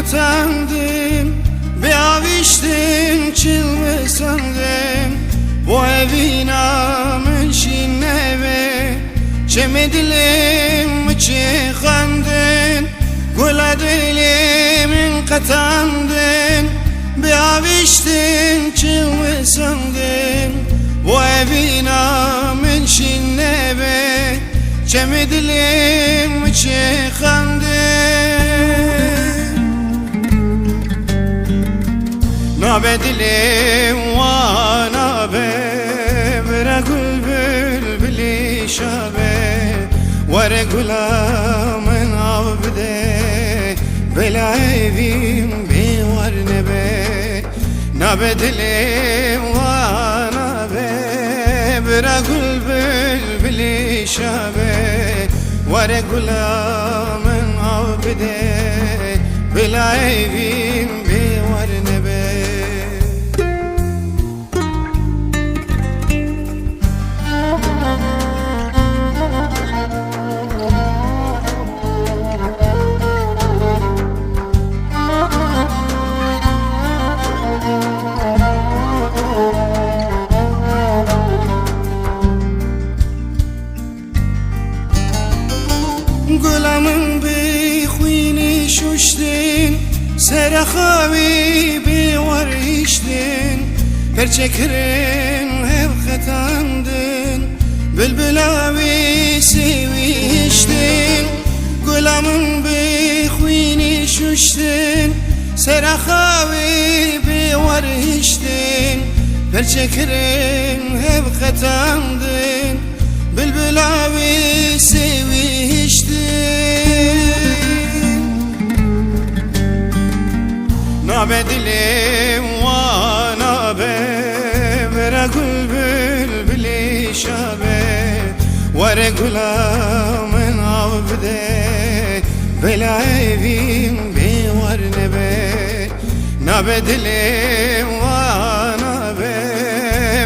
utandım, bir aviştim çılgı sandım. Bu evin amınşin eve çemedilim çıkandın. Gula dilimin katandın, bir aviştim çılgı sandım. Bu evin amınşin eve çemedilim çıkandın. Nabe dilim ve nabe bırakul bülbülü şabe Vare gulamın avbide bela evim bir var nebe. Nabe dilim ve nabe bırakul bülbülü şabe Vare gulamın avbide bela evim bir var nebe. Gulamın bir huyni şuştin, Serakavi bir var içtin. Perçekirin hep katandın, Bülbül abi seviştin. Gulamın bir huyni şuştin, Serakavi bir var içtin. Perçekirin hep katandın, Bülbül abi seviştin. Nabe dilim ve nabe bırakul bülbülü şabe Vare gulamın avbide bela evim bir var nebe. Nabe dilim ve nabe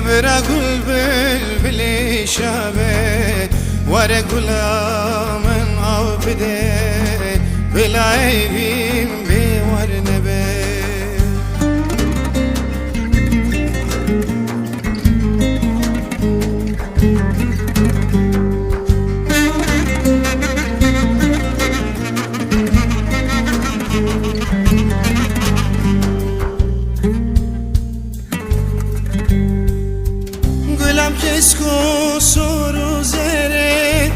bırakul bülbülü şabe Vare gulamın avbide bela evim bir var nebe. Gulam kesko soru zere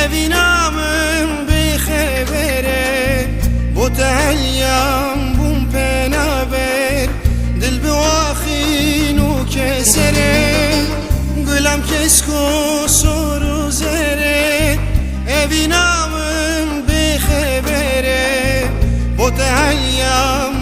evin amın bir habere Bu tehalyam bum penaber dil biwakhinu kesere. Gulam kesko soru zere evin amın bir habere Bu tehalyam